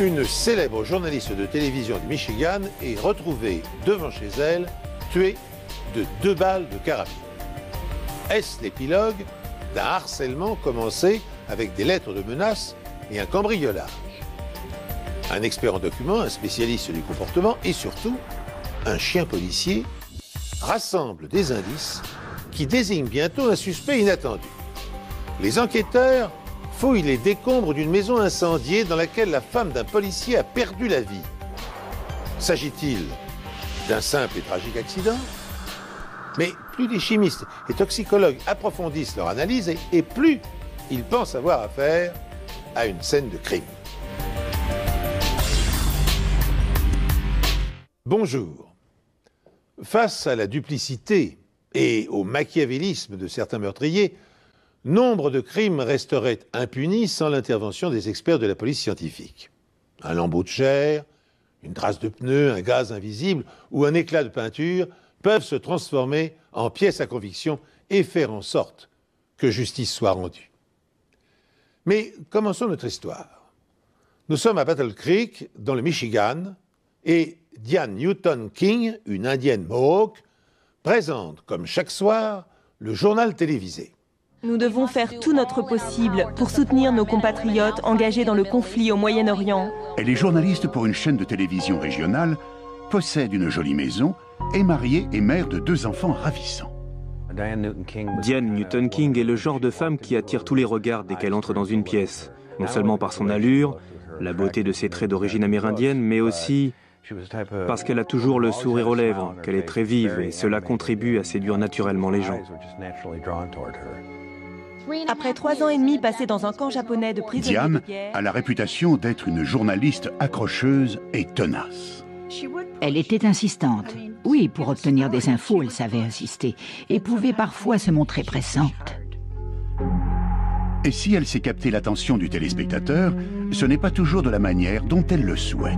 Une célèbre journaliste de télévision du Michigan est retrouvée devant chez elle, tuée de 2 balles de carabine. Est-ce l'épilogue d'un harcèlement commencé avec des lettres de menaces et un cambriolage? Un expert en documents, un spécialiste du comportement et surtout un chien policier rassemble des indices qui désignent bientôt un suspect inattendu. Les enquêteurs fouillent les décombres d'une maison incendiée dans laquelle la femme d'un policier a perdu la vie. S'agit-il d'un simple et tragique accident? Mais plus les chimistes et toxicologues approfondissent leur analyse et plus ils pensent avoir affaire à une scène de crime. Bonjour. Face à la duplicité et au machiavélisme de certains meurtriers, nombre de crimes resteraient impunis sans l'intervention des experts de la police scientifique. Un lambeau de chair, une trace de pneu, un gaz invisible ou un éclat de peinture peuvent se transformer en pièces à conviction et faire en sorte que justice soit rendue. Mais commençons notre histoire. Nous sommes à Battle Creek, dans le Michigan, et Diane Newton King, une indienne Mohawk, présente, comme chaque soir, le journal télévisé. Nous devons faire tout notre possible pour soutenir nos compatriotes engagés dans le conflit au Moyen-Orient. Elle est journaliste pour une chaîne de télévision régionale, possède une jolie maison, est mariée et mère de 2 enfants ravissants. Diane Newton King est le genre de femme qui attire tous les regards dès qu'elle entre dans une pièce. Non seulement par son allure, la beauté de ses traits d'origine amérindienne, mais aussi parce qu'elle a toujours le sourire aux lèvres, qu'elle est très vive et cela contribue à séduire naturellement les gens. Après 3 ans et demi passés dans un camp japonais de prisonniers Diane de guerre, a la réputation d'être une journaliste accrocheuse et tenace. Elle était insistante. Oui, pour obtenir des infos, elle savait insister et pouvait parfois se montrer pressante. Et si elle sait capter l'attention du téléspectateur, ce n'est pas toujours de la manière dont elle le souhaite.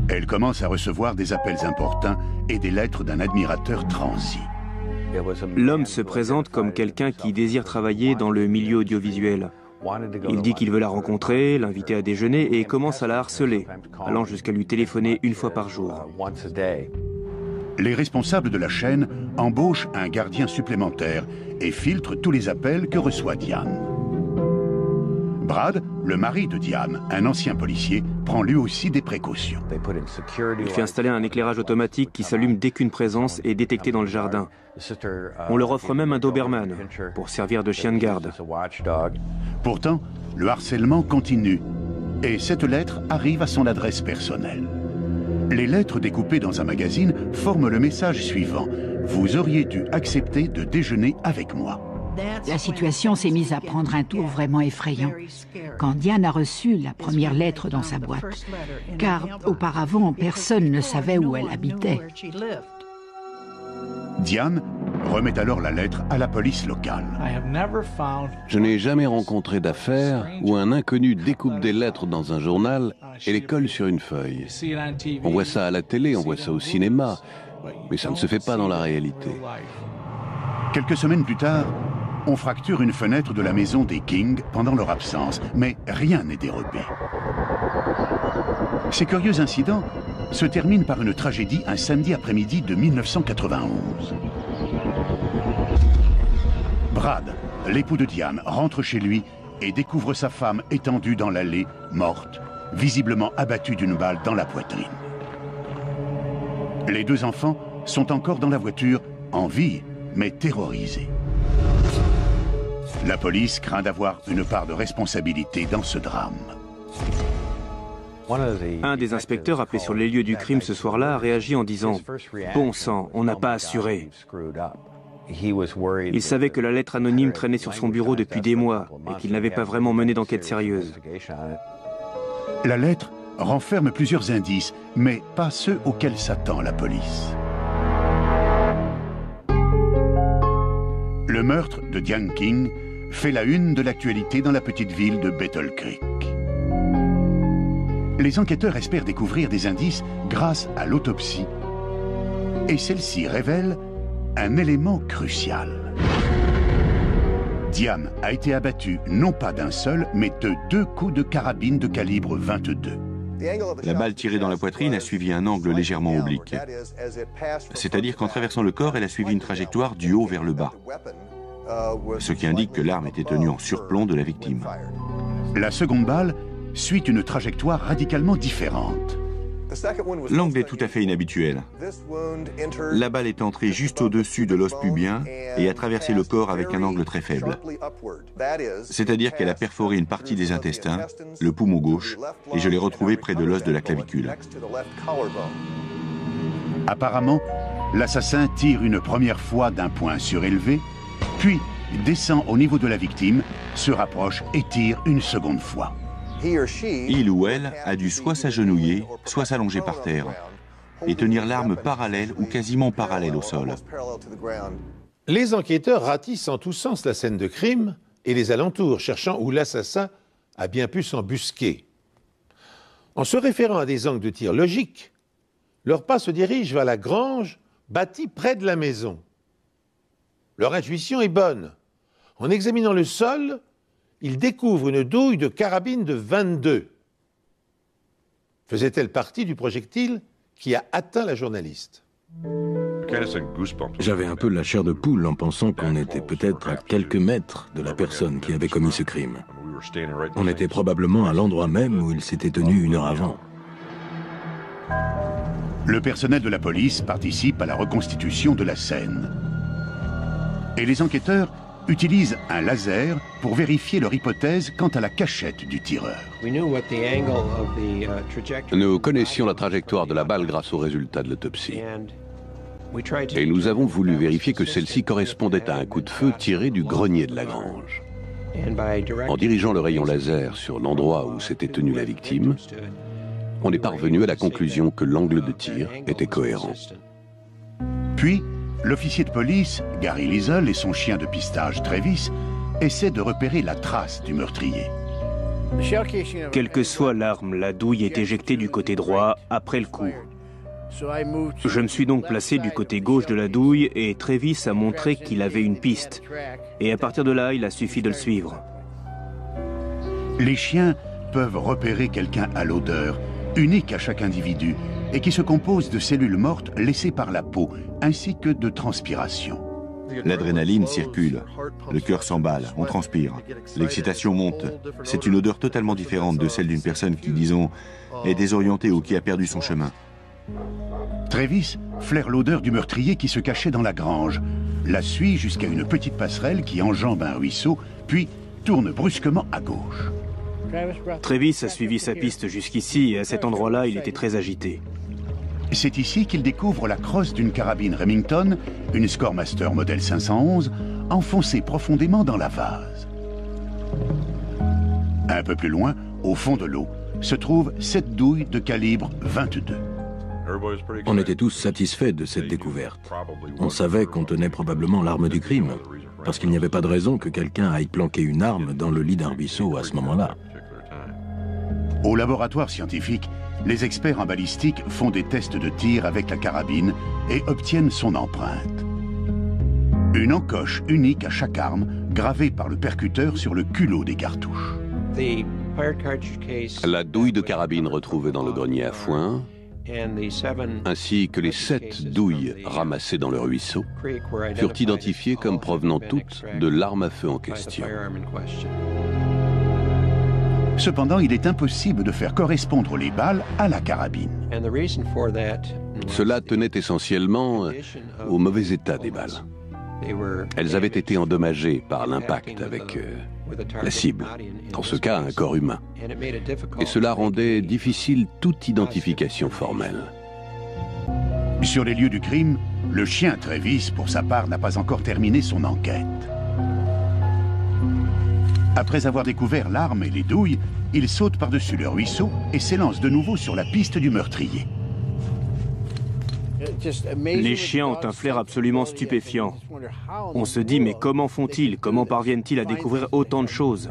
Elle commence à recevoir des appels importants et des lettres d'un admirateur transi. L'homme se présente comme quelqu'un qui désire travailler dans le milieu audiovisuel. Il dit qu'il veut la rencontrer, l'inviter à déjeuner et commence à la harceler, allant jusqu'à lui téléphoner 1 fois par jour. Les responsables de la chaîne embauchent un gardien supplémentaire et filtrent tous les appels que reçoit Diane. Brad, le mari de Diane, un ancien policier, prend lui aussi des précautions. Il fait installer un éclairage automatique qui s'allume dès qu'une présence est détectée dans le jardin. On leur offre même un Doberman pour servir de chien de garde. Pourtant, le harcèlement continue et cette lettre arrive à son adresse personnelle. Les lettres découpées dans un magazine forment le message suivant. Vous auriez dû accepter de déjeuner avec moi. La situation s'est mise à prendre un tour vraiment effrayant quand Diane a reçu la première lettre dans sa boîte, car auparavant, personne ne savait où elle habitait. Diane remet alors la lettre à la police locale. Je n'ai jamais rencontré d'affaire où un inconnu découpe des lettres dans un journal et les colle sur une feuille. On voit ça à la télé, on voit ça au cinéma, mais ça ne se fait pas dans la réalité. Quelques semaines plus tard, on fracture une fenêtre de la maison des King pendant leur absence, mais rien n'est dérobé. Ces curieux incidents se terminent par une tragédie un samedi après-midi de 1991. Brad, l'époux de Diane, rentre chez lui et découvre sa femme étendue dans l'allée, morte, visiblement abattue d'une balle dans la poitrine. Les 2 enfants sont encore dans la voiture, en vie, mais terrorisés. La police craint d'avoir une part de responsabilité dans ce drame. Un des inspecteurs appelé sur les lieux du crime ce soir-là a réagi en disant « Bon sang, on n'a pas assuré ». Il savait que la lettre anonyme traînait sur son bureau depuis des mois et qu'il n'avait pas vraiment mené d'enquête sérieuse. La lettre renferme plusieurs indices, mais pas ceux auxquels s'attend la police. Le meurtre de Diane King fait la une de l'actualité dans la petite ville de Battle Creek. Les enquêteurs espèrent découvrir des indices grâce à l'autopsie. Et celle-ci révèle un élément crucial. Diane a été abattue non pas d'un seul, mais de 2 coups de carabine de calibre 22. La balle tirée dans la poitrine a suivi un angle légèrement oblique. C'est-à-dire qu'en traversant le corps, elle a suivi une trajectoire du haut vers le bas. Ce qui indique que l'arme était tenue en surplomb de la victime. La seconde balle suit une trajectoire radicalement différente. L'angle est tout à fait inhabituel. La balle est entrée juste au-dessus de l'os pubien et a traversé le corps avec un angle très faible. C'est-à-dire qu'elle a perforé une partie des intestins, le poumon gauche, et je l'ai retrouvée près de l'os de la clavicule. Apparemment, l'assassin tire une première fois d'un point surélevé, puis descend au niveau de la victime, se rapproche et tire une seconde fois. Il ou elle a dû soit s'agenouiller, soit s'allonger par terre, et tenir l'arme parallèle ou quasiment parallèle au sol. Les enquêteurs ratissent en tous sens la scène de crime et les alentours, cherchant où l'assassin a bien pu s'embusquer. En se référant à des angles de tir logiques, leur pas se dirige vers la grange bâtie près de la maison. Leur intuition est bonne. En examinant le sol, ils découvrent une douille de carabine de 22. Faisait-elle partie du projectile qui a atteint la journaliste? J'avais un peu la chair de poule en pensant qu'on était peut-être à quelques mètres de la personne qui avait commis ce crime. On était probablement à l'endroit même où il s'était tenu 1 heure avant. Le personnel de la police participe à la reconstitution de la scène. Et les enquêteurs utilisent un laser pour vérifier leur hypothèse quant à la cachette du tireur. Nous connaissions la trajectoire de la balle grâce aux résultats de l'autopsie. Et nous avons voulu vérifier que celle-ci correspondait à un coup de feu tiré du grenier de la grange. En dirigeant le rayon laser sur l'endroit où s'était tenue la victime, on est parvenu à la conclusion que l'angle de tir était cohérent. Puis, l'officier de police, Gary Liesel, et son chien de pistage, Travis, essaient de repérer la trace du meurtrier. Quelle que soit l'arme, la douille est éjectée du côté droit après le coup. Je me suis donc placé du côté gauche de la douille et Travis a montré qu'il avait une piste. Et à partir de là, il a suffi de le suivre. Les chiens peuvent repérer quelqu'un à l'odeur, unique à chaque individu, et qui se compose de cellules mortes laissées par la peau, ainsi que de transpiration. L'adrénaline circule, le cœur s'emballe, on transpire, l'excitation monte. C'est une odeur totalement différente de celle d'une personne qui, disons, est désorientée ou qui a perdu son chemin. Travis flaire l'odeur du meurtrier qui se cachait dans la grange, la suit jusqu'à une petite passerelle qui enjambe un ruisseau, puis tourne brusquement à gauche. Travis a suivi sa piste jusqu'ici et à cet endroit-là, il était très agité. C'est ici qu'il découvre la crosse d'une carabine Remington, une Scoremaster modèle 511, enfoncée profondément dans la vase. Un peu plus loin, au fond de l'eau, se trouve cette douille de calibre 22. On était tous satisfaits de cette découverte. On savait qu'on tenait probablement l'arme du crime, parce qu'il n'y avait pas de raison que quelqu'un aille planquer une arme dans le lit d'un ruisseau à ce moment-là. Au laboratoire scientifique, les experts en balistique font des tests de tir avec la carabine et obtiennent son empreinte. Une encoche unique à chaque arme, gravée par le percuteur sur le culot des cartouches. La douille de carabine retrouvée dans le grenier à foin, ainsi que les 7 douilles ramassées dans le ruisseau, furent identifiées comme provenant toutes de l'arme à feu en question. Cependant, il est impossible de faire correspondre les balles à la carabine. Cela tenait essentiellement au mauvais état des balles. Elles avaient été endommagées par l'impact avec la cible, dans ce cas un corps humain. Et cela rendait difficile toute identification formelle. Sur les lieux du crime, le chien Travis, pour sa part, n'a pas encore terminé son enquête. Après avoir découvert l'arme et les douilles, il saute par-dessus le ruisseau et s'élance de nouveau sur la piste du meurtrier. Les chiens ont un flair absolument stupéfiant. On se dit, mais comment font-ils? Comment parviennent-ils à découvrir autant de choses?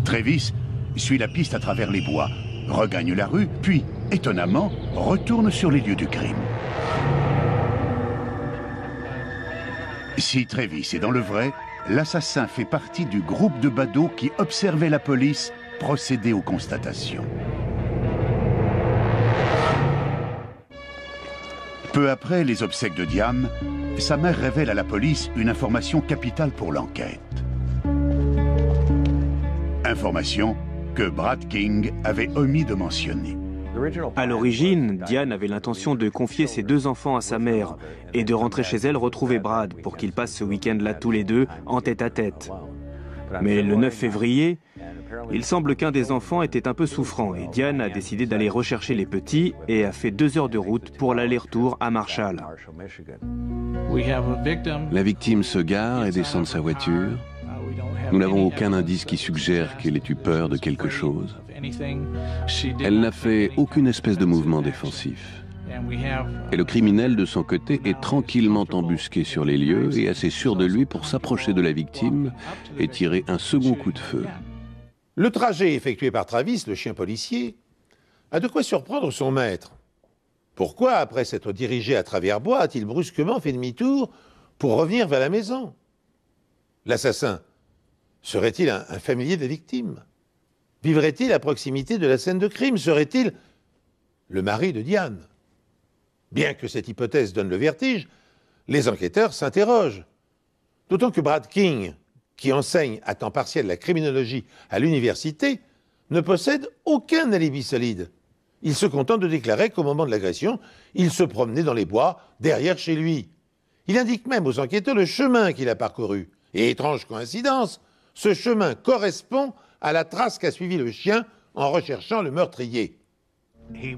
Travis suit la piste à travers les bois, regagne la rue, puis, étonnamment, retourne sur les lieux du crime. Si Travis est dans le vrai, l'assassin fait partie du groupe de badauds qui observait la police procéder aux constatations. Peu après les obsèques de Diane, sa mère révèle à la police une information capitale pour l'enquête. Information que Brad King avait omis de mentionner. À l'origine, Diane avait l'intention de confier ses 2 enfants à sa mère et de rentrer chez elle retrouver Brad pour qu'ils passent ce week-end-là tous les deux en tête-à-tête. Mais le 9 février, il semble qu'un des enfants était un peu souffrant et Diane a décidé d'aller rechercher les petits et a fait 2 heures de route pour l'aller-retour à Marshall. La victime se gare et descend de sa voiture. Nous n'avons aucun indice qui suggère qu'elle ait eu peur de quelque chose. Elle n'a fait aucune espèce de mouvement défensif. Et le criminel, de son côté, est tranquillement embusqué sur les lieux et assez sûr de lui pour s'approcher de la victime et tirer un second coup de feu. Le trajet effectué par Travis, le chien policier, a de quoi surprendre son maître. Pourquoi, après s'être dirigé à travers bois, a-t-il brusquement fait demi-tour pour revenir vers la maison? L'assassin serait-il un familier de la victime? Vivrait-il à proximité de la scène de crime? Serait-il le mari de Diane? Bien que cette hypothèse donne le vertige, les enquêteurs s'interrogent. D'autant que Brad King, qui enseigne à temps partiel la criminologie à l'université, ne possède aucun alibi solide. Il se contente de déclarer qu'au moment de l'agression, il se promenait dans les bois, derrière chez lui. Il indique même aux enquêteurs le chemin qu'il a parcouru. Et étrange coïncidence, ce chemin correspond à la trace qu'a suivi le chien en recherchant le meurtrier.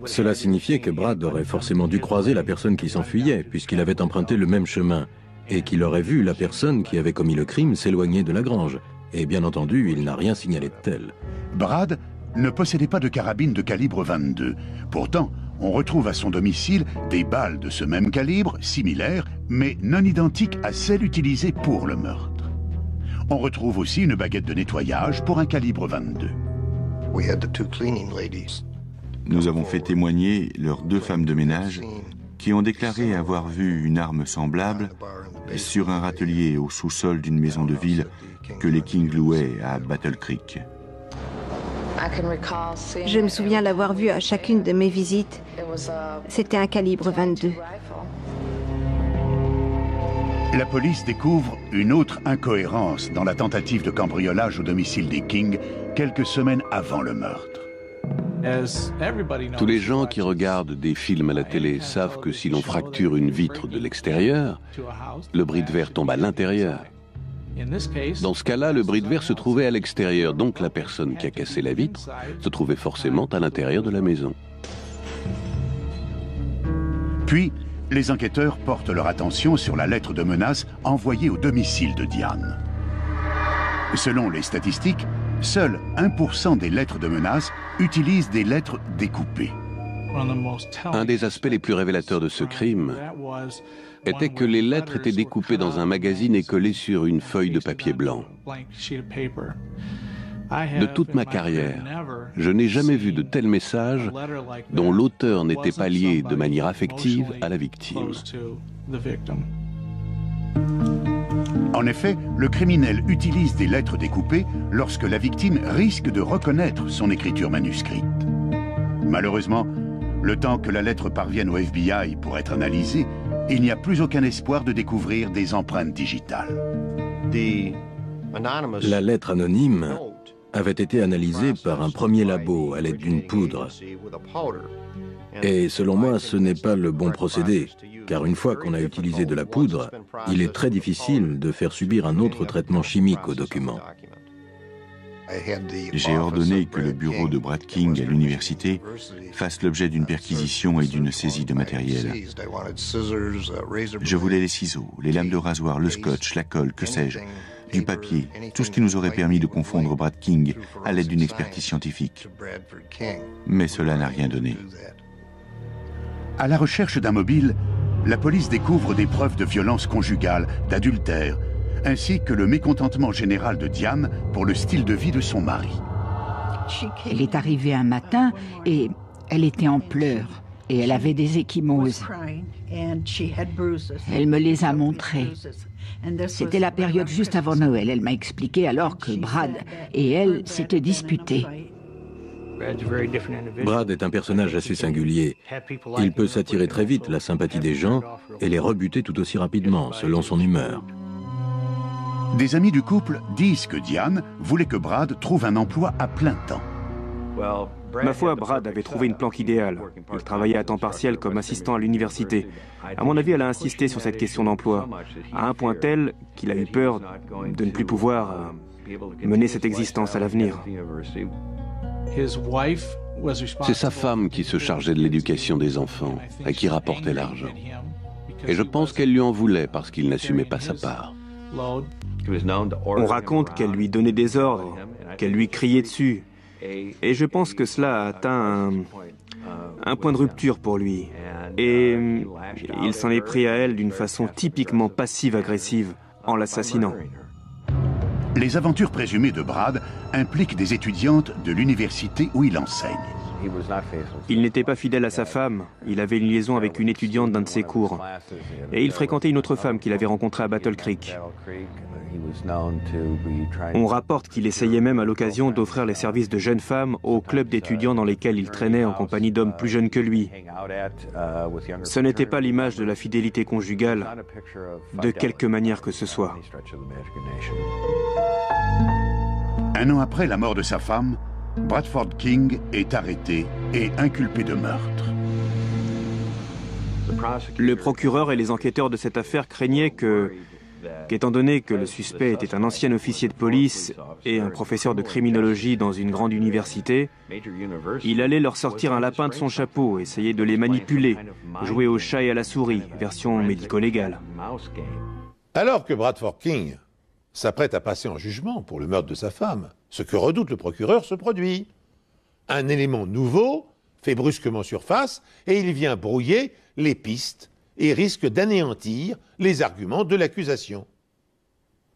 Cela signifiait que Brad aurait forcément dû croiser la personne qui s'enfuyait, puisqu'il avait emprunté le même chemin, et qu'il aurait vu la personne qui avait commis le crime s'éloigner de la grange. Et bien entendu, il n'a rien signalé de tel. Brad ne possédait pas de carabine de calibre 22. Pourtant, on retrouve à son domicile des balles de ce même calibre, similaires, mais non identiques à celles utilisées pour le meurtre. On retrouve aussi une baguette de nettoyage pour un calibre 22. Nous avons fait témoigner leurs 2 femmes de ménage qui ont déclaré avoir vu une arme semblable sur un râtelier au sous-sol d'une maison de ville que les King louaient à Battle Creek. Je me souviens l'avoir vu à chacune de mes visites. C'était un calibre 22. La police découvre une autre incohérence dans la tentative de cambriolage au domicile des King quelques semaines avant le meurtre. Tous les gens qui regardent des films à la télé savent que si l'on fracture une vitre de l'extérieur, le bris de verre tombe à l'intérieur. Dans ce cas-là, le bris de verre se trouvait à l'extérieur, donc la personne qui a cassé la vitre se trouvait forcément à l'intérieur de la maison. Puis, les enquêteurs portent leur attention sur la lettre de menace envoyée au domicile de Diane. Selon les statistiques, seul 1% des lettres de menace utilisent des lettres découpées. Un des aspects les plus révélateurs de ce crime était que les lettres étaient découpées dans un magazine et collées sur une feuille de papier blanc. De toute ma carrière, je n'ai jamais vu de tel message dont l'auteur n'était pas lié de manière affective à la victime. En effet, le criminel utilise des lettres découpées lorsque la victime risque de reconnaître son écriture manuscrite. Malheureusement, le temps que la lettre parvienne au FBI pour être analysée, il n'y a plus aucun espoir de découvrir des empreintes digitales. La lettre anonyme avait été analysée par un premier labo à l'aide d'une poudre. Et selon moi, ce n'est pas le bon procédé, car une fois qu'on a utilisé de la poudre, il est très difficile de faire subir un autre traitement chimique au document. J'ai ordonné que le bureau de Brad King à l'université fasse l'objet d'une perquisition et d'une saisie de matériel. Je voulais les ciseaux, les lames de rasoir, le scotch, la colle, que sais-je, du papier, tout ce qui nous aurait permis de confondre Brad King à l'aide d'une expertise scientifique. Mais cela n'a rien donné. À la recherche d'un mobile, la police découvre des preuves de violence conjugale, d'adultère, ainsi que le mécontentement général de Diane pour le style de vie de son mari. Elle est arrivée un matin et elle était en pleurs et elle avait des ecchymoses. Elle me les a montrées. C'était la période juste avant Noël, elle m'a expliqué, alors que Brad et elle s'étaient disputés. Brad est un personnage assez singulier. Il peut s'attirer très vite la sympathie des gens et les rebuter tout aussi rapidement, selon son humeur. Des amis du couple disent que Diane voulait que Brad trouve un emploi à plein temps. Ma foi, Brad avait trouvé une planque idéale. Il travaillait à temps partiel comme assistant à l'université. À mon avis, elle a insisté sur cette question d'emploi, à un point tel qu'il a eu peur de ne plus pouvoir mener cette existence à l'avenir. C'est sa femme qui se chargeait de l'éducation des enfants et qui rapportait l'argent. Et je pense qu'elle lui en voulait parce qu'il n'assumait pas sa part. On raconte qu'elle lui donnait des ordres, qu'elle lui criait dessus. Et je pense que cela a atteint un point de rupture pour lui. Et il s'en est pris à elle d'une façon typiquement passive-agressive, en l'assassinant. Les aventures présumées de Brad impliquent des étudiantes de l'université où il enseigne. Il n'était pas fidèle à sa femme. Il avait une liaison avec une étudiante d'un de ses cours. Et il fréquentait une autre femme qu'il avait rencontrée à Battle Creek. On rapporte qu'il essayait même à l'occasion d'offrir les services de jeunes femmes aux clubs d'étudiants dans lesquels il traînait en compagnie d'hommes plus jeunes que lui. Ce n'était pas l'image de la fidélité conjugale, de quelque manière que ce soit. Un an après la mort de sa femme, Bradford King est arrêté et inculpé de meurtre. Le procureur et les enquêteurs de cette affaire craignaient qu'étant donné que le suspect était un ancien officier de police et un professeur de criminologie dans une grande université, il allait leur sortir un lapin de son chapeau, essayer de les manipuler, jouer au chat et à la souris, version médico-légale. Alors que Bradford King s'apprête à passer en jugement pour le meurtre de sa femme, ce que redoute le procureur se produit. Un élément nouveau fait brusquement surface et il vient brouiller les pistes et risque d'anéantir les arguments de l'accusation.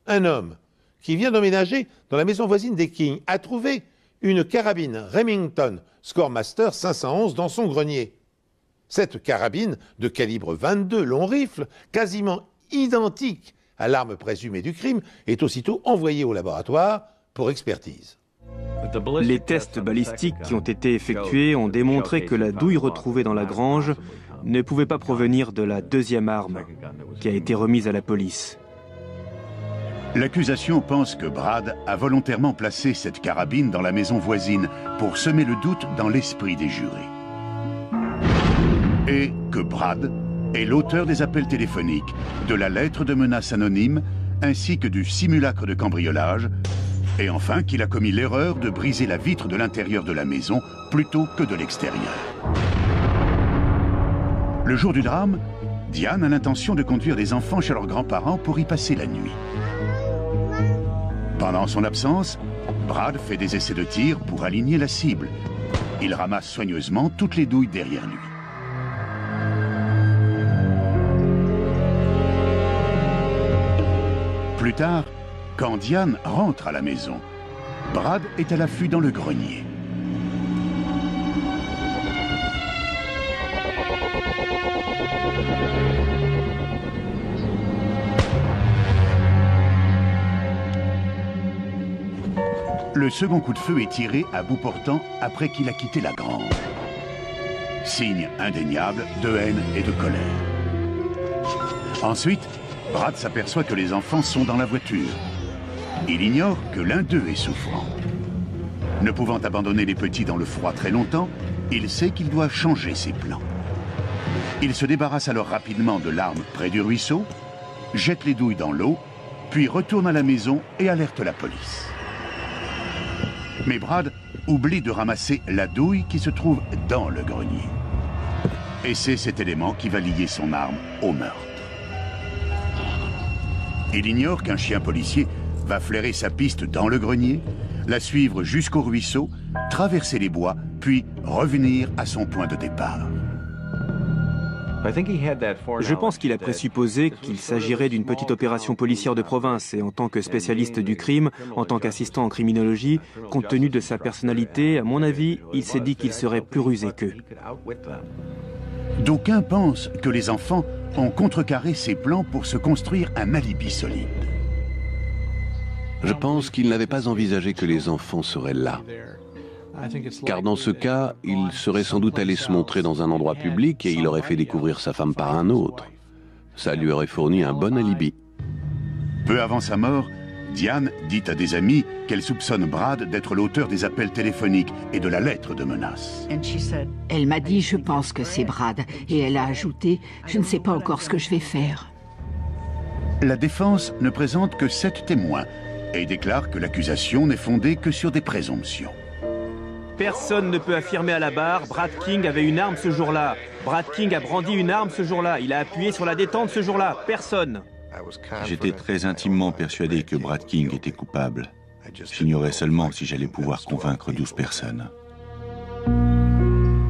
Un homme qui vient d'emménager dans la maison voisine des King a trouvé une carabine Remington Scoremaster 511 dans son grenier. Cette carabine de calibre 22 long rifle, quasiment identique à l'arme présumée du crime, est aussitôt envoyée au laboratoire pour expertise. Les tests balistiques qui ont été effectués ont démontré que la douille retrouvée dans la grange ne pouvait pas provenir de la deuxième arme qui a été remise à la police. L'accusation pense que Brad a volontairement placé cette carabine dans la maison voisine pour semer le doute dans l'esprit des jurés. Et que Brad est l'auteur des appels téléphoniques, de la lettre de menace anonyme, ainsi que du simulacre de cambriolage, et enfin qu'il a commis l'erreur de briser la vitre de l'intérieur de la maison plutôt que de l'extérieur. Le jour du drame, Diane a l'intention de conduire les enfants chez leurs grands-parents pour y passer la nuit. Pendant son absence, Brad fait des essais de tir pour aligner la cible. Il ramasse soigneusement toutes les douilles derrière lui. Plus tard, quand Diane rentre à la maison, Brad est à l'affût dans le grenier. Le second coup de feu est tiré à bout portant après qu'il a quitté la grange. Signe indéniable de haine et de colère. Ensuite, Brad s'aperçoit que les enfants sont dans la voiture. Il ignore que l'un d'eux est souffrant. Ne pouvant abandonner les petits dans le froid très longtemps, il sait qu'il doit changer ses plans. Il se débarrasse alors rapidement de l'arme près du ruisseau, jette les douilles dans l'eau, puis retourne à la maison et alerte la police. Mais Brad oublie de ramasser la douille qui se trouve dans le grenier. Et c'est cet élément qui va lier son arme au meurtre. Il ignore qu'un chien policier va flairer sa piste dans le grenier, la suivre jusqu'au ruisseau, traverser les bois, puis revenir à son point de départ. Je pense qu'il a présupposé qu'il s'agirait d'une petite opération policière de province et en tant que spécialiste du crime, en tant qu'assistant en criminologie, compte tenu de sa personnalité, à mon avis, il s'est dit qu'il serait plus rusé qu'eux. D'aucuns pensent que les enfants ont contrecarré ces plans pour se construire un alibi solide. Je pense qu'il n'avait pas envisagé que les enfants seraient là. Car dans ce cas, il serait sans doute allé se montrer dans un endroit public et il aurait fait découvrir sa femme par un autre. Ça lui aurait fourni un bon alibi. Peu avant sa mort, Diane dit à des amis qu'elle soupçonne Brad d'être l'auteur des appels téléphoniques et de la lettre de menace. Elle m'a dit « je pense que c'est Brad » et elle a ajouté « je ne sais pas encore ce que je vais faire ». La défense ne présente que 7 témoins et déclare que l'accusation n'est fondée que sur des présomptions. Personne ne peut affirmer à la barre, Brad King avait une arme ce jour-là. Brad King a brandi une arme ce jour-là. Il a appuyé sur la détente ce jour-là. Personne. J'étais très intimement persuadé que Brad King était coupable. J'ignorais seulement si j'allais pouvoir convaincre 12 personnes.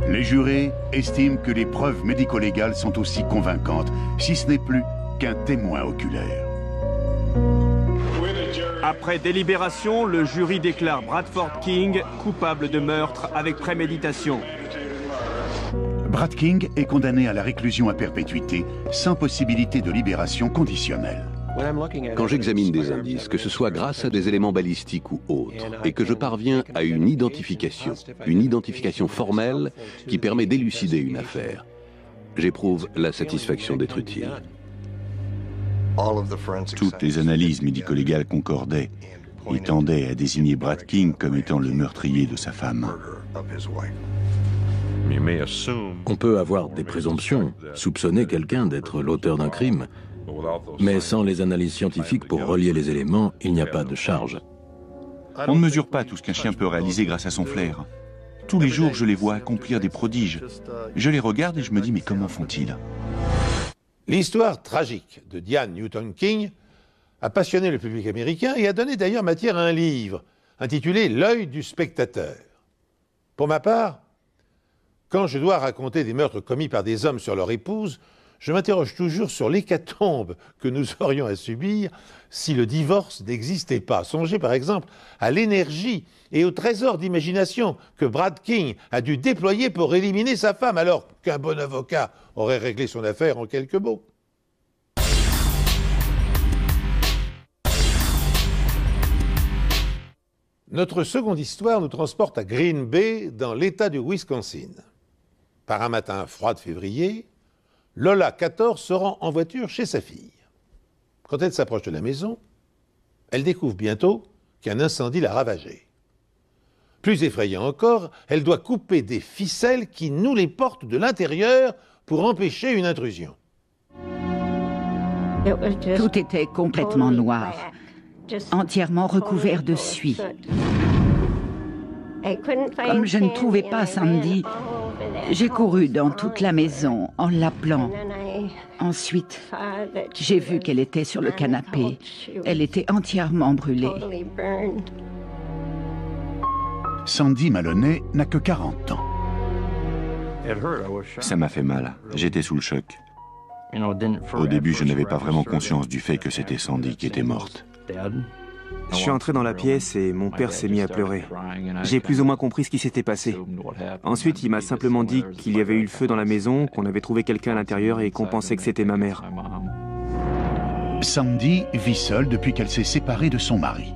Les jurés estiment que les preuves médico-légales sont aussi convaincantes, si ce n'est plus qu'un témoin oculaire. Après délibération, le jury déclare Bradford King coupable de meurtre avec préméditation. Brad King est condamné à la réclusion à perpétuité, sans possibilité de libération conditionnelle. Quand j'examine des indices, que ce soit grâce à des éléments balistiques ou autres, et que je parviens à une identification formelle qui permet d'élucider une affaire, j'éprouve la satisfaction d'être utile. Toutes les analyses médico-légales concordaient et tendaient à désigner Brad King comme étant le meurtrier de sa femme. On peut avoir des présomptions, soupçonner quelqu'un d'être l'auteur d'un crime, mais sans les analyses scientifiques pour relier les éléments, il n'y a pas de charge. On ne mesure pas tout ce qu'un chien peut réaliser grâce à son flair. Tous les jours, je les vois accomplir des prodiges. Je les regarde et je me dis, mais comment font-ils ? L'histoire tragique de Diane Newton King a passionné le public américain et a donné d'ailleurs matière à un livre intitulé « L'œil du spectateur ». Pour ma part, quand je dois raconter des meurtres commis par des hommes sur leur épouse, je m'interroge toujours sur l'hécatombe que nous aurions à subir si le divorce n'existait pas. Songez par exemple à l'énergie et au trésor d'imagination que Brad King a dû déployer pour éliminer sa femme, alors qu'un bon avocat aurait réglé son affaire en quelques mots. Notre seconde histoire nous transporte à Green Bay, dans l'État du Wisconsin. Par un matin froid de février, Lola, 14, se rend en voiture chez sa fille. Quand elle s'approche de la maison, elle découvre bientôt qu'un incendie l'a ravagée. Plus effrayant encore, elle doit couper des ficelles qui nouent les portes de l'intérieur pour empêcher une intrusion. Tout était complètement noir, entièrement recouvert de suie. Comme je ne trouvais pas Sandy, j'ai couru dans toute la maison en l'appelant. Ensuite, j'ai vu qu'elle était sur le canapé. Elle était entièrement brûlée. Sandy Maloney n'a que 40 ans. Ça m'a fait mal. J'étais sous le choc. Au début, je n'avais pas vraiment conscience du fait que c'était Sandy qui était morte. Je suis entré dans la pièce et mon père s'est mis à pleurer. J'ai plus ou moins compris ce qui s'était passé. Ensuite, il m'a simplement dit qu'il y avait eu le feu dans la maison, qu'on avait trouvé quelqu'un à l'intérieur et qu'on pensait que c'était ma mère. Sandy vit seule depuis qu'elle s'est séparée de son mari.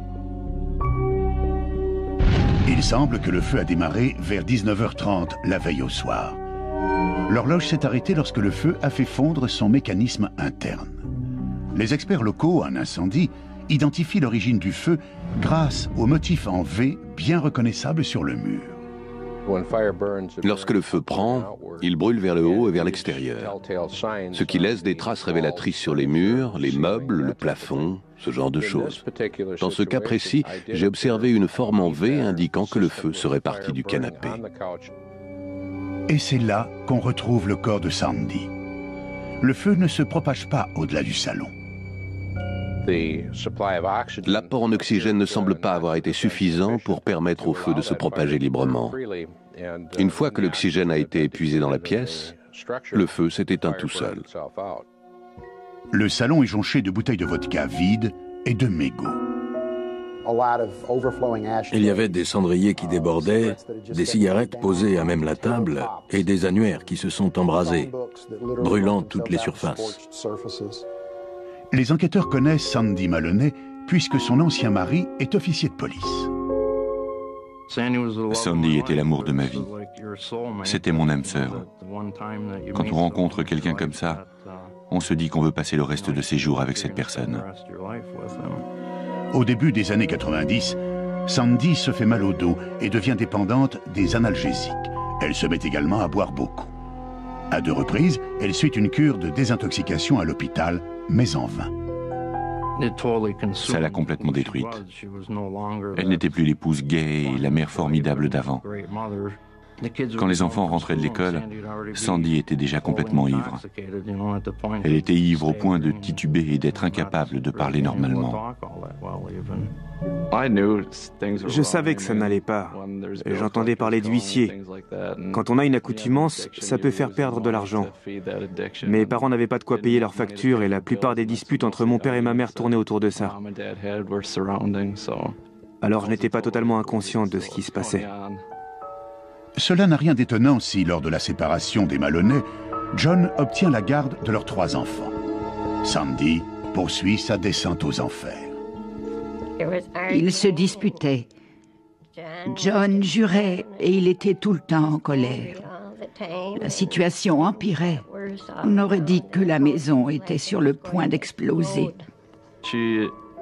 Il semble que le feu a démarré vers 19h30 la veille au soir. L'horloge s'est arrêtée lorsque le feu a fait fondre son mécanisme interne. Les experts locaux en incendie identifient l'origine du feu grâce au motif en V bien reconnaissable sur le mur. Lorsque le feu prend, il brûle vers le haut et vers l'extérieur, ce qui laisse des traces révélatrices sur les murs, les meubles, le plafond, ce genre de choses. Dans ce cas précis, j'ai observé une forme en V indiquant que le feu serait parti du canapé. Et c'est là qu'on retrouve le corps de Sandy. Le feu ne se propage pas au-delà du salon. L'apport en oxygène ne semble pas avoir été suffisant pour permettre au feu de se propager librement. Une fois que l'oxygène a été épuisé dans la pièce, le feu s'est éteint tout seul. Le salon est jonché de bouteilles de vodka vides et de mégots. Il y avait des cendriers qui débordaient, des cigarettes posées à même la table et des annuaires qui se sont embrasés, brûlant toutes les surfaces. Les enquêteurs connaissent Sandy Maloney puisque son ancien mari est officier de police. Sandy était l'amour de ma vie. C'était mon âme sœur. Quand on rencontre quelqu'un comme ça, on se dit qu'on veut passer le reste de ses jours avec cette personne. Au début des années 90, Sandy se fait mal au dos et devient dépendante des analgésiques. Elle se met également à boire beaucoup. À 2 reprises, elle suit une cure de désintoxication à l'hôpital, mais en vain. Ça l'a complètement détruite. Elle n'était plus l'épouse gaie et la mère formidable d'avant. Quand les enfants rentraient de l'école, Sandy était déjà complètement ivre. Elle était ivre au point de tituber et d'être incapable de parler normalement. Je savais que ça n'allait pas. J'entendais parler d'huissier. Quand on a une accoutumance, ça peut faire perdre de l'argent. Mes parents n'avaient pas de quoi payer leurs factures et la plupart des disputes entre mon père et ma mère tournaient autour de ça. Alors je n'étais pas totalement inconscient de ce qui se passait. Cela n'a rien d'étonnant si, lors de la séparation des Maloney, John obtient la garde de leurs 3 enfants. Sandy poursuit sa descente aux enfers. Ils se disputaient. John jurait et il était tout le temps en colère. La situation empirait. On aurait dit que la maison était sur le point d'exploser.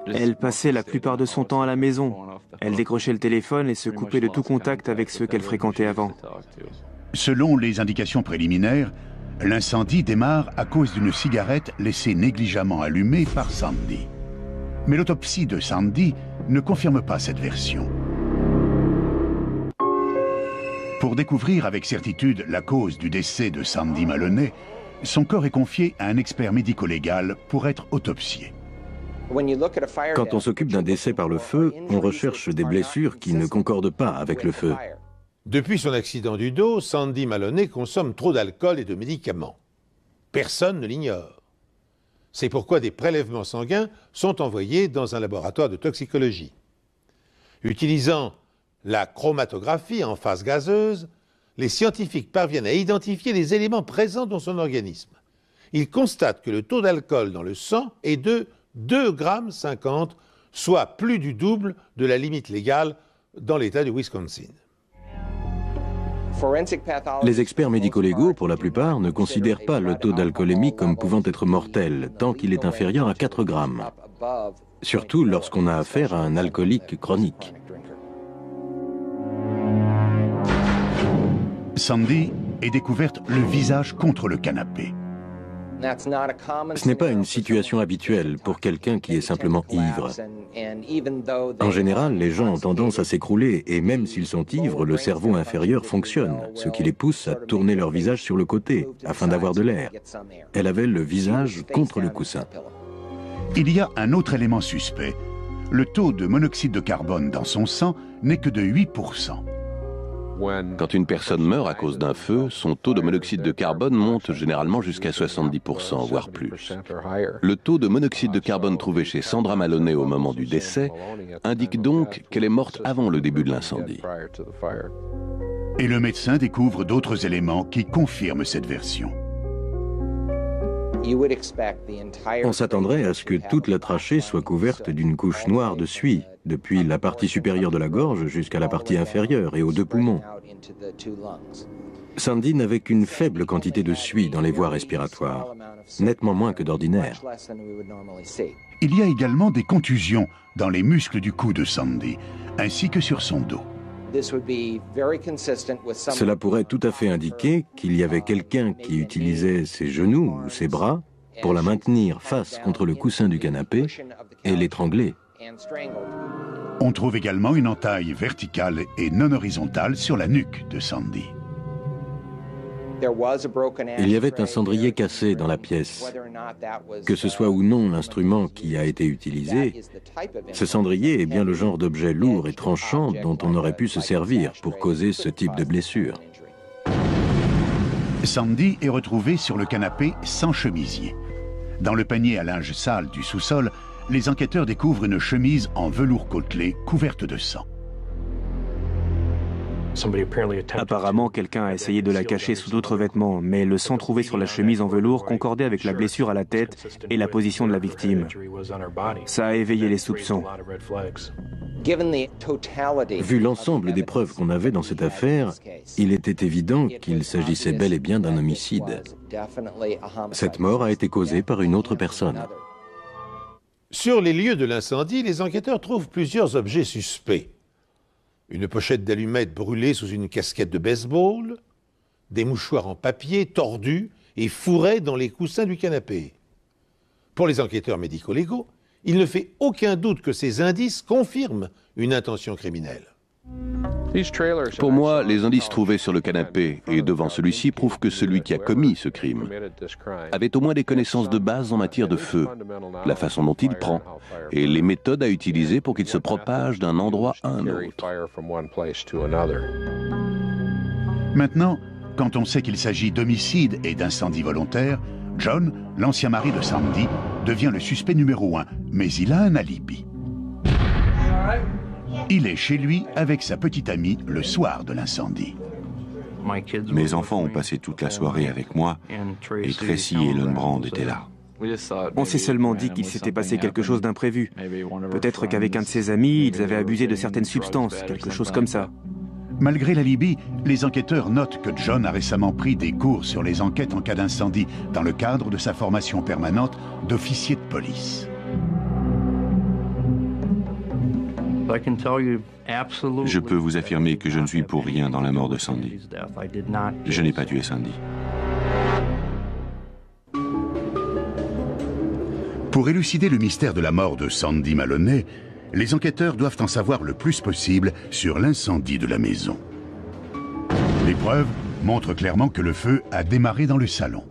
Elle passait la plupart de son temps à la maison. Elle décrochait le téléphone et se coupait de tout contact avec ceux qu'elle fréquentait avant. Selon les indications préliminaires, l'incendie démarre à cause d'une cigarette laissée négligemment allumée par Sandy. Mais l'autopsie de Sandy ne confirme pas cette version. Pour découvrir avec certitude la cause du décès de Sandy Maloney, son corps est confié à un expert médico-légal pour être autopsié. Quand on s'occupe d'un décès par le feu, on recherche des blessures qui ne concordent pas avec le feu. Depuis son accident du dos, Sandy Maloney consomme trop d'alcool et de médicaments. Personne ne l'ignore. C'est pourquoi des prélèvements sanguins sont envoyés dans un laboratoire de toxicologie. Utilisant la chromatographie en phase gazeuse, les scientifiques parviennent à identifier les éléments présents dans son organisme. Ils constatent que le taux d'alcool dans le sang est de 2,50 g, soit plus du double de la limite légale dans l'État du Wisconsin. Les experts médico-légaux, pour la plupart, ne considèrent pas le taux d'alcoolémie comme pouvant être mortel, tant qu'il est inférieur à 4 grammes. Surtout lorsqu'on a affaire à un alcoolique chronique. Sandy est découverte le visage contre le canapé. Ce n'est pas une situation habituelle pour quelqu'un qui est simplement ivre. En général, les gens ont tendance à s'écrouler et même s'ils sont ivres, le cerveau inférieur fonctionne, ce qui les pousse à tourner leur visage sur le côté afin d'avoir de l'air. Elle avait le visage contre le coussin. Il y a un autre élément suspect. Le taux de monoxyde de carbone dans son sang n'est que de 8%. Quand une personne meurt à cause d'un feu, son taux de monoxyde de carbone monte généralement jusqu'à 70%, voire plus. Le taux de monoxyde de carbone trouvé chez Sandra Maloney au moment du décès indique donc qu'elle est morte avant le début de l'incendie. Et le médecin découvre d'autres éléments qui confirment cette version. On s'attendrait à ce que toute la trachée soit couverte d'une couche noire de suie, depuis la partie supérieure de la gorge jusqu'à la partie inférieure et aux 2 poumons. Sandy n'avait qu'une faible quantité de suie dans les voies respiratoires, nettement moins que d'ordinaire. Il y a également des contusions dans les muscles du cou de Sandy, ainsi que sur son dos. Cela pourrait tout à fait indiquer qu'il y avait quelqu'un qui utilisait ses genoux ou ses bras pour la maintenir face contre le coussin du canapé et l'étrangler. On trouve également une entaille verticale et non horizontale sur la nuque de Sandy. Il y avait un cendrier cassé dans la pièce. Que ce soit ou non l'instrument qui a été utilisé, ce cendrier est bien le genre d'objet lourd et tranchant dont on aurait pu se servir pour causer ce type de blessure. Sandy est retrouvée sur le canapé sans chemisier. Dans le panier à linge sale du sous-sol, les enquêteurs découvrent une chemise en velours côtelé couverte de sang. Apparemment, quelqu'un a essayé de la cacher sous d'autres vêtements, mais le sang trouvé sur la chemise en velours concordait avec la blessure à la tête et la position de la victime. Ça a éveillé les soupçons. Vu l'ensemble des preuves qu'on avait dans cette affaire, il était évident qu'il s'agissait bel et bien d'un homicide. Cette mort a été causée par une autre personne. Sur les lieux de l'incendie, les enquêteurs trouvent plusieurs objets suspects. Une pochette d'allumettes brûlée sous une casquette de baseball, des mouchoirs en papier tordus et fourrés dans les coussins du canapé. Pour les enquêteurs médico-légaux, il ne fait aucun doute que ces indices confirment une intention criminelle. Pour moi, les indices trouvés sur le canapé et devant celui-ci prouvent que celui qui a commis ce crime avait au moins des connaissances de base en matière de feu, la façon dont il prend et les méthodes à utiliser pour qu'il se propage d'un endroit à un autre. Maintenant, quand on sait qu'il s'agit d'homicide et d'incendie volontaire, John, l'ancien mari de Sandy, devient le suspect numéro 1, mais il a un alibi. Il est chez lui avec sa petite amie le soir de l'incendie. Mes enfants ont passé toute la soirée avec moi et Tracy et Elon Brand étaient là. On s'est seulement dit qu'il s'était passé quelque chose d'imprévu. Peut-être qu'avec un de ses amis, ils avaient abusé de certaines substances, quelque chose comme ça. Malgré l'alibi, les enquêteurs notent que John a récemment pris des cours sur les enquêtes en cas d'incendie dans le cadre de sa formation permanente d'officier de police. Je peux vous affirmer que je ne suis pour rien dans la mort de Sandy. Je n'ai pas tué Sandy. Pour élucider le mystère de la mort de Sandy Maloney, les enquêteurs doivent en savoir le plus possible sur l'incendie de la maison. Les preuves montrent clairement que le feu a démarré dans le salon.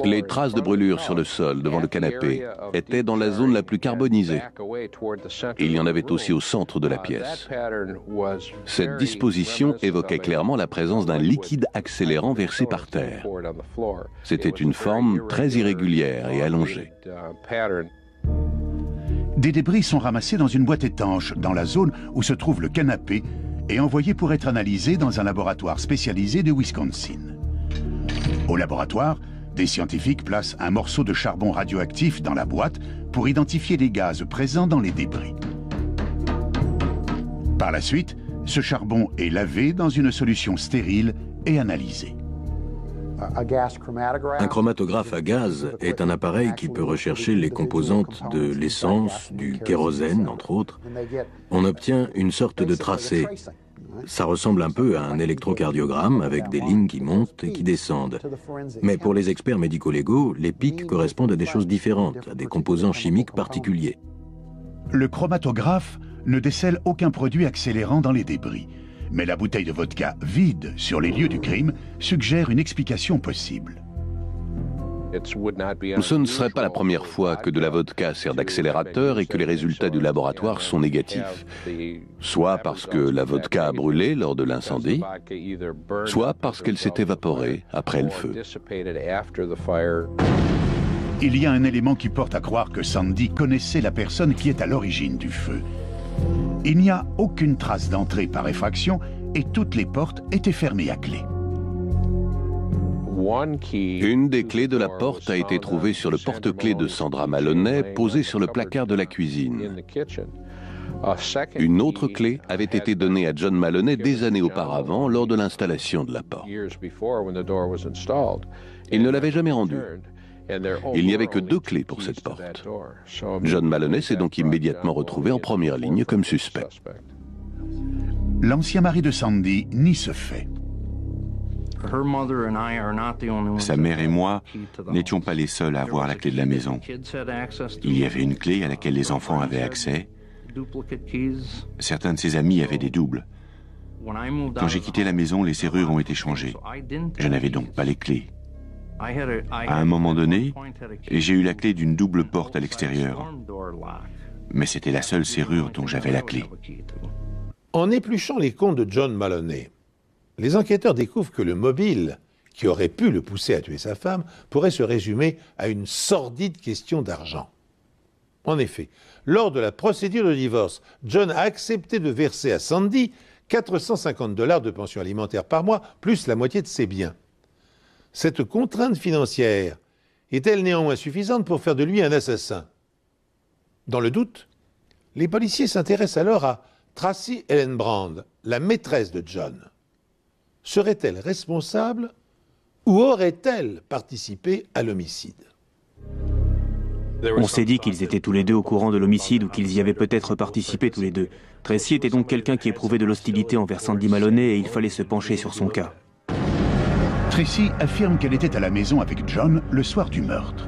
Les traces de brûlure sur le sol devant le canapé étaient dans la zone la plus carbonisée. Et il y en avait aussi au centre de la pièce. Cette disposition évoquait clairement la présence d'un liquide accélérant versé par terre. C'était une forme très irrégulière et allongée. Des débris sont ramassés dans une boîte étanche dans la zone où se trouve le canapé et envoyés pour être analysés dans un laboratoire spécialisé de Wisconsin. Au laboratoire, des scientifiques placent un morceau de charbon radioactif dans la boîte pour identifier les gaz présents dans les débris. Par la suite, ce charbon est lavé dans une solution stérile et analysé. Un chromatographe à gaz est un appareil qui peut rechercher les composantes de l'essence, du kérosène, entre autres. On obtient une sorte de tracé. Ça ressemble un peu à un électrocardiogramme avec des lignes qui montent et qui descendent. Mais pour les experts médico-légaux, les pics correspondent à des choses différentes, à des composants chimiques particuliers. Le chromatographe ne décèle aucun produit accélérant dans les débris. Mais la bouteille de vodka vide sur les lieux du crime suggère une explication possible. Ce ne serait pas la première fois que de la vodka sert d'accélérateur et que les résultats du laboratoire sont négatifs. Soit parce que la vodka a brûlé lors de l'incendie, soit parce qu'elle s'est évaporée après le feu. Il y a un élément qui porte à croire que Sandy connaissait la personne qui est à l'origine du feu. Il n'y a aucune trace d'entrée par effraction et toutes les portes étaient fermées à clé. Une des clés de la porte a été trouvée sur le porte-clés de Sandra Maloney, posé sur le placard de la cuisine. Une autre clé avait été donnée à John Maloney des années auparavant lors de l'installation de la porte. Il ne l'avait jamais rendue. Il n'y avait que 2 clés pour cette porte. John Maloney s'est donc immédiatement retrouvé en première ligne comme suspect. L'ancien mari de Sandy nie ce fait. Sa mère et moi n'étions pas les seuls à avoir la clé de la maison. Il y avait une clé à laquelle les enfants avaient accès. Certains de ses amis avaient des doubles. Quand j'ai quitté la maison, les serrures ont été changées. Je n'avais donc pas les clés. À un moment donné, j'ai eu la clé d'une double porte à l'extérieur. Mais c'était la seule serrure dont j'avais la clé. En épluchant les comptes de John Maloney, les enquêteurs découvrent que le mobile qui aurait pu le pousser à tuer sa femme pourrait se résumer à une sordide question d'argent. En effet, lors de la procédure de divorce, John a accepté de verser à Sandy $450 de pension alimentaire par mois, plus la moitié de ses biens. Cette contrainte financière est-elle néanmoins suffisante pour faire de lui un assassin? Dans le doute, les policiers s'intéressent alors à Tracy Ellenbrand, la maîtresse de John. Serait-elle responsable ou aurait-elle participé à l'homicide? On s'est dit qu'ils étaient tous les deux au courant de l'homicide ou qu'ils y avaient peut-être participé tous les deux. Tracy était donc quelqu'un qui éprouvait de l'hostilité envers Sandy Maloney et il fallait se pencher sur son cas. Tracy affirme qu'elle était à la maison avec John le soir du meurtre.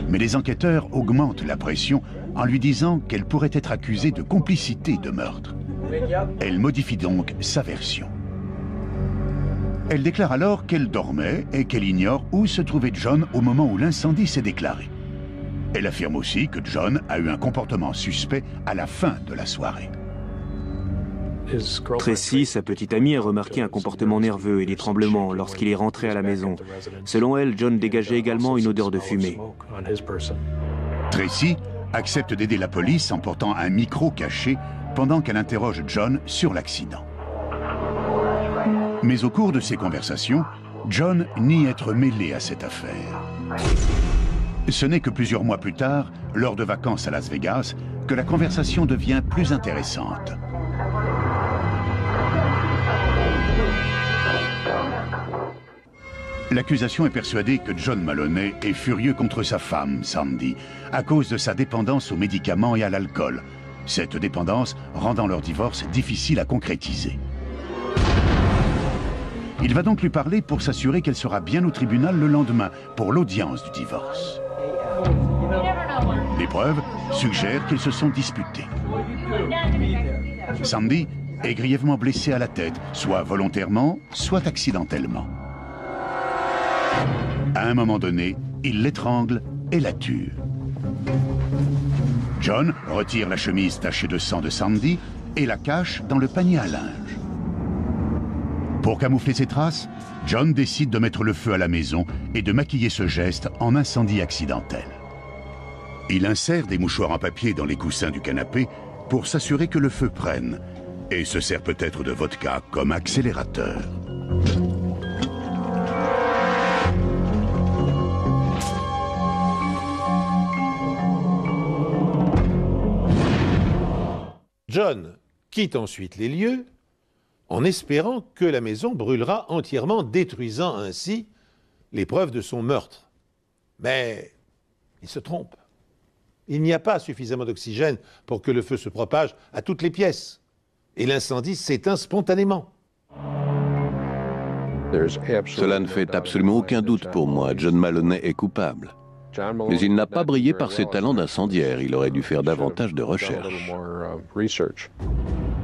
Mais les enquêteurs augmentent la pression en lui disant qu'elle pourrait être accusée de complicité de meurtre. Elle modifie donc sa version. Elle déclare alors qu'elle dormait et qu'elle ignore où se trouvait John au moment où l'incendie s'est déclaré. Elle affirme aussi que John a eu un comportement suspect à la fin de la soirée. Tracy, sa petite amie, a remarqué un comportement nerveux et des tremblements lorsqu'il est rentré à la maison. Selon elle, John dégageait également une odeur de fumée. Tracy accepte d'aider la police en portant un micro caché pendant qu'elle interroge John sur l'accident. Mais au cours de ces conversations, John nie être mêlé à cette affaire. Ce n'est que plusieurs mois plus tard, lors de vacances à Las Vegas, que la conversation devient plus intéressante. L'accusation est persuadée que John Maloney est furieux contre sa femme, Sandy, à cause de sa dépendance aux médicaments et à l'alcool. Cette dépendance rendant leur divorce difficile à concrétiser. Il va donc lui parler pour s'assurer qu'elle sera bien au tribunal le lendemain pour l'audience du divorce. Les preuves suggèrent qu'ils se sont disputés. Sandy est grièvement blessée à la tête, soit volontairement, soit accidentellement. À un moment donné, il l'étrangle et la tue. John retire la chemise tachée de sang de Sandy et la cache dans le panier à linge. Pour camoufler ses traces, John décide de mettre le feu à la maison et de maquiller ce geste en incendie accidentel. Il insère des mouchoirs en papier dans les coussins du canapé pour s'assurer que le feu prenne et se sert peut-être de vodka comme accélérateur. John quitte ensuite les lieux en espérant que la maison brûlera entièrement, détruisant ainsi les preuves de son meurtre. Mais il se trompe. Il n'y a pas suffisamment d'oxygène pour que le feu se propage à toutes les pièces. Et l'incendie s'éteint spontanément. Cela ne fait absolument aucun doute pour moi. John Maloney est coupable. Mais il n'a pas brillé par ses talents d'incendiaire. Il aurait dû faire davantage de recherches.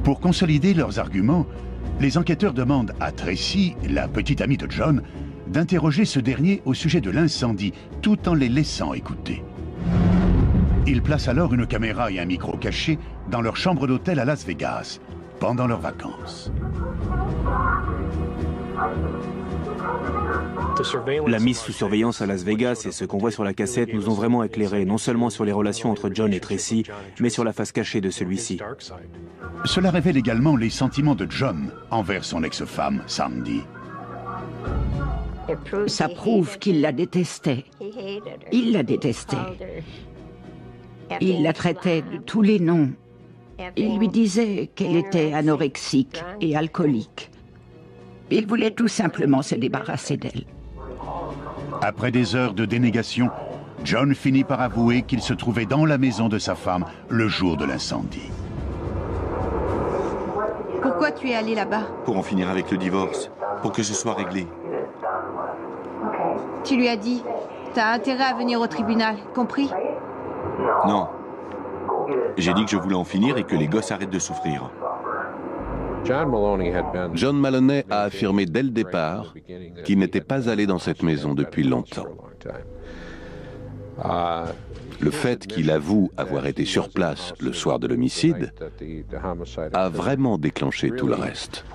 Pour consolider leurs arguments, les enquêteurs demandent à Tracy, la petite amie de John, d'interroger ce dernier au sujet de l'incendie, tout en les laissant écouter. Ils placent alors une caméra et un micro cachés dans leur chambre d'hôtel à Las Vegas, pendant leurs vacances. La mise sous surveillance à Las Vegas et ce qu'on voit sur la cassette nous ont vraiment éclairés, non seulement sur les relations entre John et Tracy, mais sur la face cachée de celui-ci. Cela révèle également les sentiments de John envers son ex-femme, Sandy. Ça prouve qu'il la détestait. Il la détestait. Il la traitait de tous les noms. Il lui disait qu'elle était anorexique et alcoolique. Il voulait tout simplement se débarrasser d'elle. Après des heures de dénégation, John finit par avouer qu'il se trouvait dans la maison de sa femme le jour de l'incendie. Pourquoi tu es allé là-bas? Pour en finir avec le divorce, pour que ce soit réglé. Tu lui as dit, t'as intérêt à venir au tribunal, compris? Non. J'ai dit que je voulais en finir et que les gosses arrêtent de souffrir. John Maloney a affirmé dès le départ qu'il n'était pas allé dans cette maison depuis longtemps. Le fait qu'il avoue avoir été sur place le soir de l'homicide a vraiment déclenché tout le reste.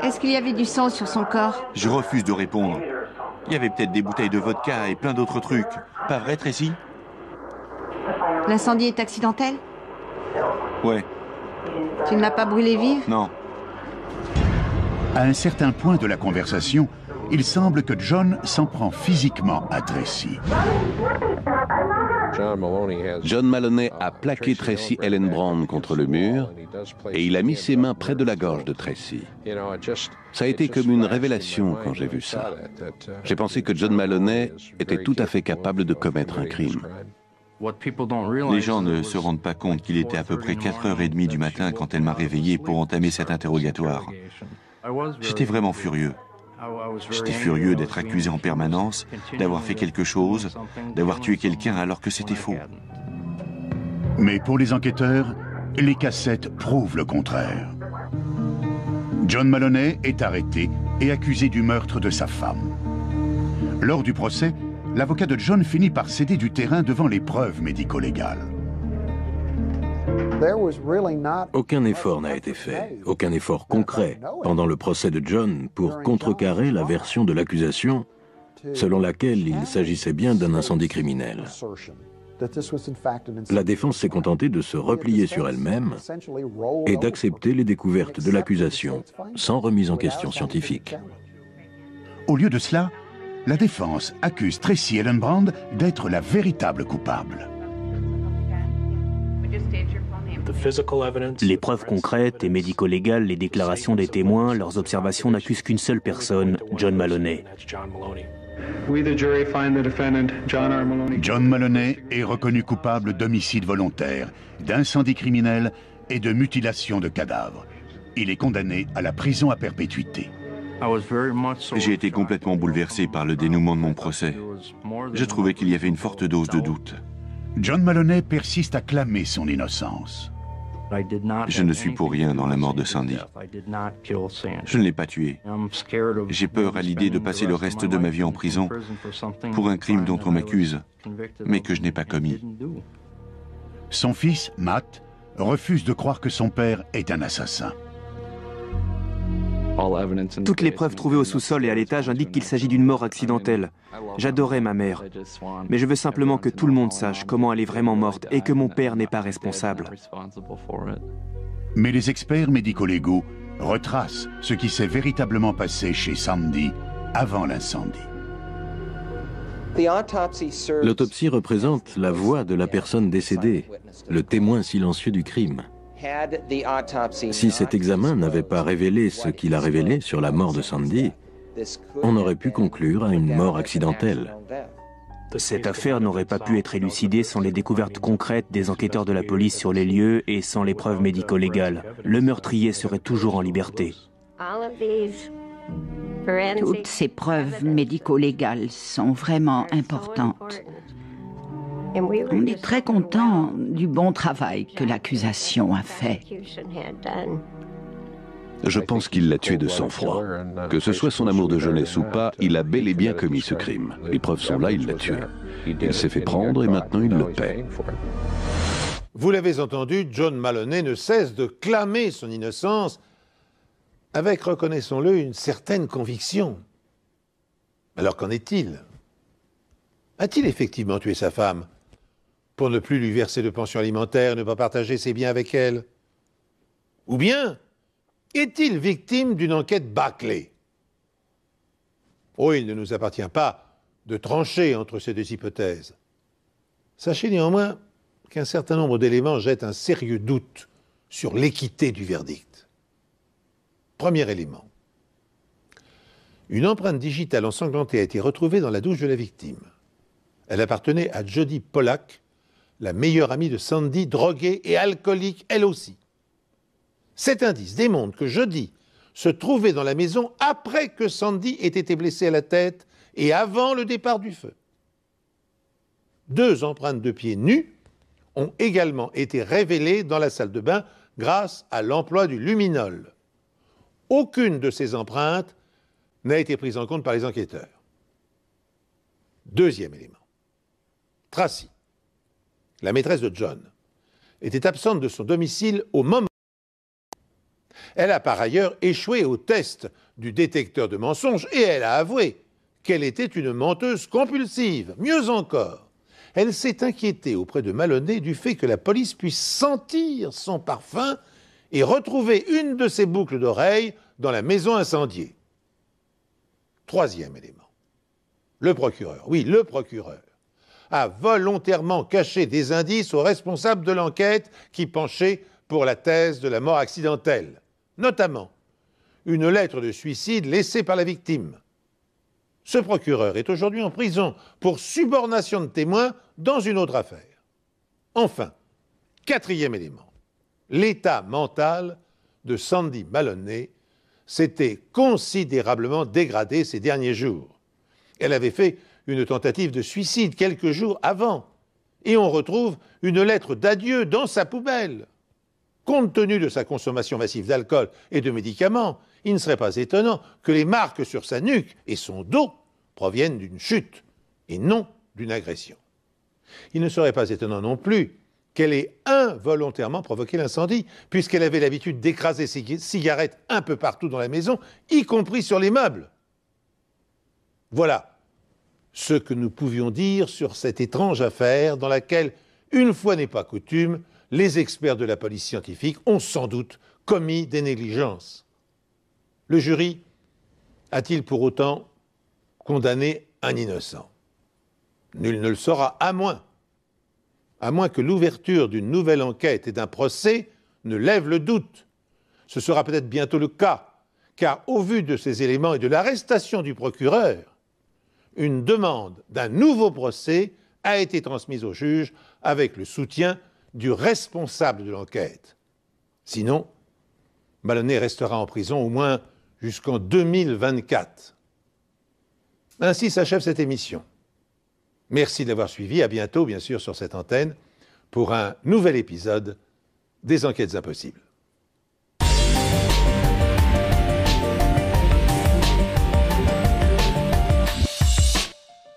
Est-ce qu'il y avait du sang sur son corps? Je refuse de répondre. Il y avait peut-être des bouteilles de vodka et plein d'autres trucs. Pas vrai, Tracy? L'incendie est accidentel? Ouais. Tu ne l'as pas brûlée vive? Non. À un certain point de la conversation, il semble que John s'en prend physiquement à Tracy. John Maloney a plaqué Tracy Ellenbrand contre le mur et il a mis ses mains près de la gorge de Tracy. Ça a été comme une révélation quand j'ai vu ça. J'ai pensé que John Maloney était tout à fait capable de commettre un crime. Les gens ne se rendent pas compte qu'il était à peu près 4h30 du matin quand elle m'a réveillé pour entamer cet interrogatoire. J'étais vraiment furieux. J'étais furieux d'être accusé en permanence, d'avoir fait quelque chose, d'avoir tué quelqu'un alors que c'était faux. Mais pour les enquêteurs, les cassettes prouvent le contraire. John Maloney est arrêté et accusé du meurtre de sa femme. Lors du procès, l'avocat de John finit par céder du terrain devant les preuves médico-légales. Aucun effort n'a été fait, aucun effort concret pendant le procès de John pour contrecarrer la version de l'accusation selon laquelle il s'agissait bien d'un incendie criminel. La défense s'est contentée de se replier sur elle-même et d'accepter les découvertes de l'accusation sans remise en question scientifique. Au lieu de cela, la défense accuse Tracy Ellenbrand d'être la véritable coupable. Les preuves concrètes et médico-légales, les déclarations des témoins, leurs observations n'accusent qu'une seule personne, John Maloney. John Maloney est reconnu coupable d'homicide volontaire, d'incendie criminel et de mutilation de cadavres. Il est condamné à la prison à perpétuité. J'ai été complètement bouleversé par le dénouement de mon procès. Je trouvais qu'il y avait une forte dose de doute. John Maloney persiste à clamer son innocence. Je ne suis pour rien dans la mort de Sandy. Je ne l'ai pas tué. J'ai peur à l'idée de passer le reste de ma vie en prison pour un crime dont on m'accuse, mais que je n'ai pas commis. Son fils, Matt, refuse de croire que son père est un assassin. Toutes les preuves trouvées au sous-sol et à l'étage indiquent qu'il s'agit d'une mort accidentelle. J'adorais ma mère, mais je veux simplement que tout le monde sache comment elle est vraiment morte et que mon père n'est pas responsable. Mais les experts médico-légaux retracent ce qui s'est véritablement passé chez Sandy avant l'incendie. L'autopsie représente la voix de la personne décédée, le témoin silencieux du crime. Si cet examen n'avait pas révélé ce qu'il a révélé sur la mort de Sandy, on aurait pu conclure à une mort accidentelle. Cette affaire n'aurait pas pu être élucidée sans les découvertes concrètes des enquêteurs de la police sur les lieux et sans les preuves médico-légales. Le meurtrier serait toujours en liberté. Toutes ces preuves médico-légales sont vraiment importantes. On est très content du bon travail que l'accusation a fait. Je pense qu'il l'a tué de sang-froid. Que ce soit son amour de jeunesse ou pas, il a bel et bien commis ce crime. Les preuves sont là, il l'a tué. Il s'est fait prendre et maintenant il le paie. Vous l'avez entendu, John Maloney ne cesse de clamer son innocence avec, reconnaissons-le, une certaine conviction. Alors qu'en est-il? A-t-il effectivement tué sa femme pour ne plus lui verser de pension alimentaire et ne pas partager ses biens avec elle? Ou bien est-il victime d'une enquête bâclée? Oh, il ne nous appartient pas de trancher entre ces deux hypothèses. Sachez néanmoins qu'un certain nombre d'éléments jettent un sérieux doute sur l'équité du verdict. Premier élément. Une empreinte digitale ensanglantée a été retrouvée dans la douche de la victime. Elle appartenait à Jody Pollack, la meilleure amie de Sandy, droguée et alcoolique elle aussi. Cet indice démontre que Jody se trouvait dans la maison après que Sandy ait été blessée à la tête et avant le départ du feu. 2 empreintes de pieds nus ont également été révélées dans la salle de bain grâce à l'emploi du luminol. Aucune de ces empreintes n'a été prise en compte par les enquêteurs. Deuxième élément. Tracy, la maîtresse de John, était absente de son domicile au moment. Elle a par ailleurs échoué au test du détecteur de mensonges et elle a avoué qu'elle était une menteuse compulsive. Mieux encore, elle s'est inquiétée auprès de Maloney du fait que la police puisse sentir son parfum et retrouver une de ses boucles d'oreilles dans la maison incendiée. Troisième élément. Le procureur, oui, le procureur, a volontairement caché des indices aux responsables de l'enquête qui penchaient pour la thèse de la mort accidentelle, notamment une lettre de suicide laissée par la victime. Ce procureur est aujourd'hui en prison pour subornation de témoins dans une autre affaire. Enfin, quatrième élément, l'état mental de Sandy Maloney s'était considérablement dégradé ces derniers jours. Elle avait fait une tentative de suicide quelques jours avant, et on retrouve une lettre d'adieu dans sa poubelle. Compte tenu de sa consommation massive d'alcool et de médicaments, il ne serait pas étonnant que les marques sur sa nuque et son dos proviennent d'une chute et non d'une agression. Il ne serait pas étonnant non plus qu'elle ait involontairement provoqué l'incendie, puisqu'elle avait l'habitude d'écraser ses cigarettes un peu partout dans la maison, y compris sur les meubles. Voilà ce que nous pouvions dire sur cette étrange affaire dans laquelle, une fois n'est pas coutume, les experts de la police scientifique ont sans doute commis des négligences. Le jury a-t-il pour autant condamné un innocent? Nul ne le saura, à moins que l'ouverture d'une nouvelle enquête et d'un procès ne lève le doute. Ce sera peut-être bientôt le cas, car au vu de ces éléments et de l'arrestation du procureur, une demande d'un nouveau procès a été transmise au juge avec le soutien du responsable de l'enquête. Sinon, Maloney restera en prison au moins jusqu'en 2024. Ainsi s'achève cette émission. Merci de l'avoir suivi. À bientôt, bien sûr, sur cette antenne, pour un nouvel épisode des Enquêtes Impossibles.